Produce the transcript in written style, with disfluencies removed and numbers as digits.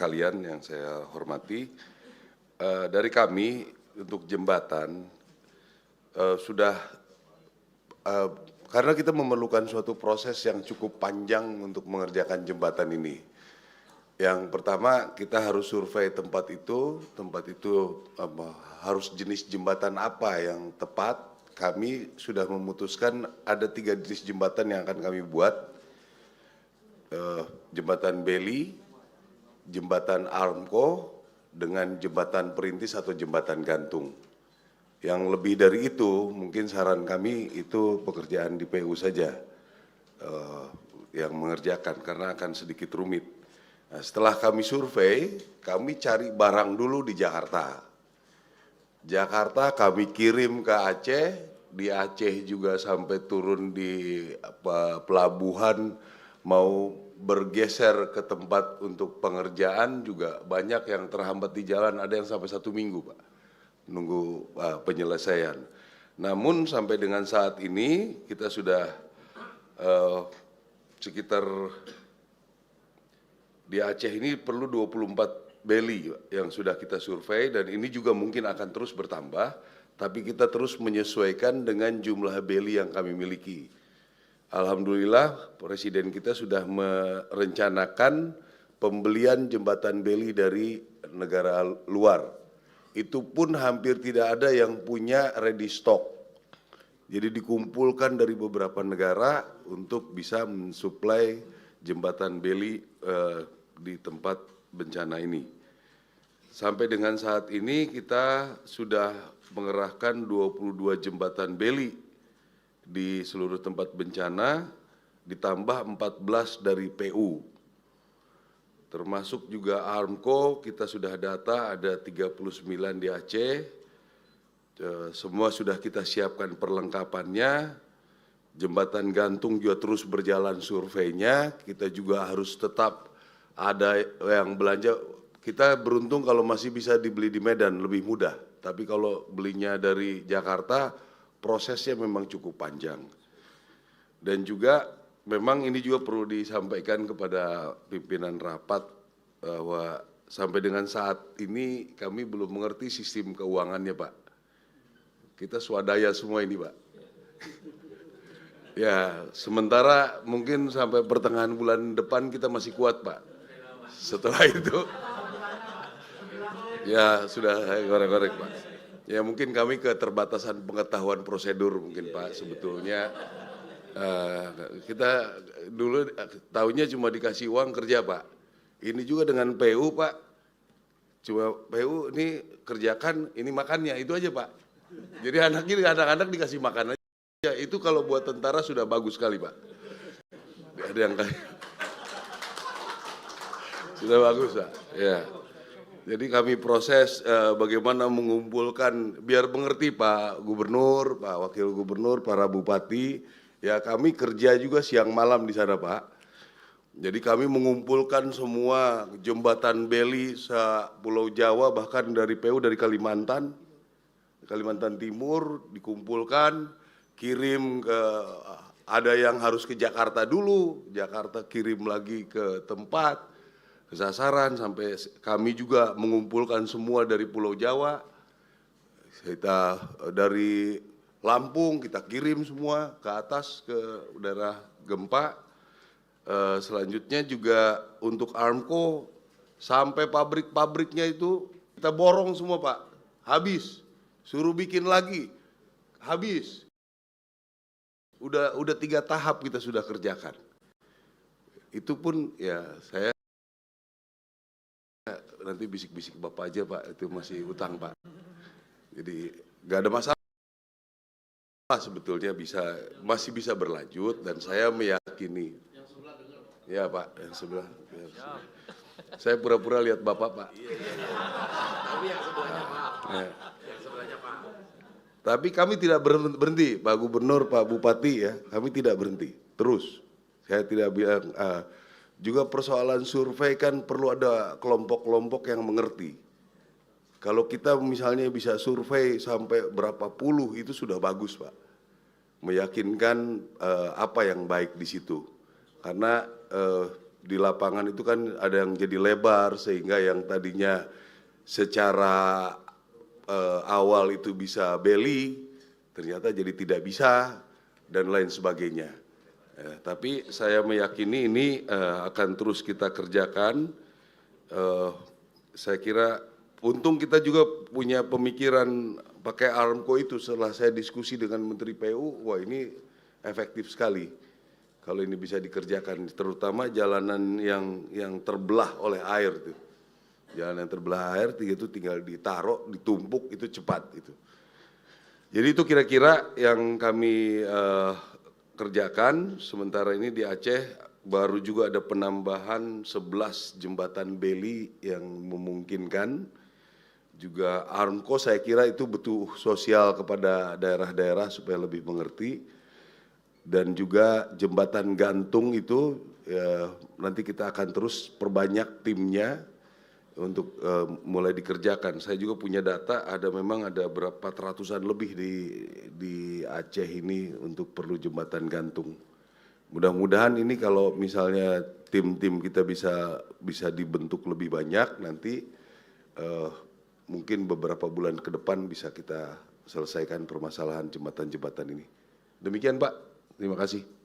sekalian yang saya hormati, dari kami untuk jembatan karena kita memerlukan suatu proses yang cukup panjang untuk mengerjakan jembatan ini. Yang pertama kita harus survei tempat itu harus jenis jembatan apa yang tepat. Kami sudah memutuskan ada 3 jenis jembatan yang akan kami buat. Jembatan Beli, jembatan Armco, dengan jembatan perintis atau jembatan gantung. Yang lebih dari itu, mungkin saran kami itu pekerjaan di PU saja yang mengerjakan karena akan sedikit rumit. Nah, setelah kami survei, kami cari barang dulu di Jakarta. Jakarta kami kirim ke Aceh, di Aceh juga sampai turun di pelabuhan, mau bergeser ke tempat untuk pengerjaan juga banyak yang terhambat di jalan, ada yang sampai 1 minggu Pak, nunggu penyelesaian. Namun sampai dengan saat ini kita sudah sekitar di Aceh ini perlu 24 beli yang sudah kita survei, dan ini juga mungkin akan terus bertambah, tapi kita terus menyesuaikan dengan jumlah beli yang kami miliki. Alhamdulillah Presiden kita sudah merencanakan pembelian jembatan beli dari negara luar. Itu pun hampir tidak ada yang punya ready stock. Jadi dikumpulkan dari beberapa negara untuk bisa mensuplai jembatan beli di tempat bencana ini. Sampai dengan saat ini kita sudah mengerahkan 22 jembatan beli di seluruh tempat bencana, ditambah 14 dari PU. Termasuk juga Armco, kita sudah data ada 39 di Aceh, semua sudah kita siapkan perlengkapannya. Jembatan gantung juga terus berjalan surveinya, kita juga harus tetap ada yang belanja. Kita beruntung kalau masih bisa dibeli di Medan, lebih mudah. Tapi kalau belinya dari Jakarta, prosesnya memang cukup panjang. Dan juga memang ini juga perlu disampaikan kepada pimpinan rapat bahwa sampai dengan saat ini kami belum mengerti sistem keuangannya Pak. Kita swadaya semua ini Pak. Ya, sementara mungkin sampai pertengahan bulan depan kita masih kuat Pak. Setelah itu, ya sudah saya korek-korek Pak. Ya mungkin kami keterbatasan pengetahuan prosedur mungkin Pak. Sebetulnya kita dulu tahunya cuma dikasih uang kerja Pak. Ini juga dengan PU Pak. Cuma PU ini kerjakan, ini makannya, itu aja Pak. Jadi anak-anak dikasih makan aja. Ya, itu kalau buat tentara sudah bagus sekali Pak. Ada yang sudah bagus Pak. Ya. Jadi kami proses bagaimana mengumpulkan, biar mengerti Pak Gubernur, Pak Wakil Gubernur, para bupati, ya kami kerja juga siang malam di sana Pak. Jadi kami mengumpulkan semua jembatan beli se-Pulau Jawa, bahkan dari PU dari Kalimantan Timur dikumpulkan, kirim ke, ada yang harus ke Jakarta dulu, Jakarta kirim lagi ke tempat, ke sasaran, sampai kami juga mengumpulkan semua dari Pulau Jawa. Kita dari Lampung kita kirim semua ke atas ke daerah gempa. Selanjutnya juga untuk Armco sampai pabrik-pabriknya itu kita borong semua Pak, habis, suruh bikin lagi, habis. Udah 3 tahap kita sudah kerjakan. Itu pun ya saya nanti bisik-bisik Bapak aja Pak, itu masih utang Pak. Jadi nggak ada masalah sebetulnya, masih bisa berlanjut, dan saya meyakini. Ya Pak, yang sebelah. Ya, saya pura-pura lihat Bapak Pak. Tapi yang sebelahnya Pak. Ya. Yang sebelahnya Pak. Tapi kami tidak berhenti, Pak Gubernur, Pak Bupati ya, kami tidak berhenti. Terus, saya tidak bilang, juga persoalan survei kan perlu ada kelompok-kelompok yang mengerti. Kalau kita misalnya bisa survei sampai berapa puluh, itu sudah bagus Pak. Meyakinkan apa yang baik di situ. Karena di lapangan itu kan ada yang jadi lebar sehingga yang tadinya secara awal itu bisa belly ternyata jadi tidak bisa dan lain sebagainya. Tapi saya meyakini ini akan terus kita kerjakan. Saya kira untung kita juga punya pemikiran pakai Armco itu. Setelah saya diskusi dengan Menteri PU, wah ini efektif sekali kalau ini bisa dikerjakan, terutama jalanan yang terbelah oleh air itu. Jalan yang terbelah air itu tinggal ditaruh, ditumpuk, itu cepat itu. Jadi itu kira-kira yang kami kerjakan. Sementara ini di Aceh baru juga ada penambahan 11 jembatan beli yang memungkinkan. Juga Armco saya kira itu butuh sosial kepada daerah-daerah supaya lebih mengerti. Dan juga jembatan gantung itu nanti kita akan terus perbanyak timnya untuk mulai dikerjakan. Saya juga punya data, memang ada berapa ratusan lebih di Aceh ini untuk perlu jembatan gantung. Mudah-mudahan ini kalau misalnya tim-tim kita bisa dibentuk lebih banyak, nanti mungkin beberapa bulan ke depan bisa kita selesaikan permasalahan jembatan-jembatan ini. Demikian Pak, terima kasih.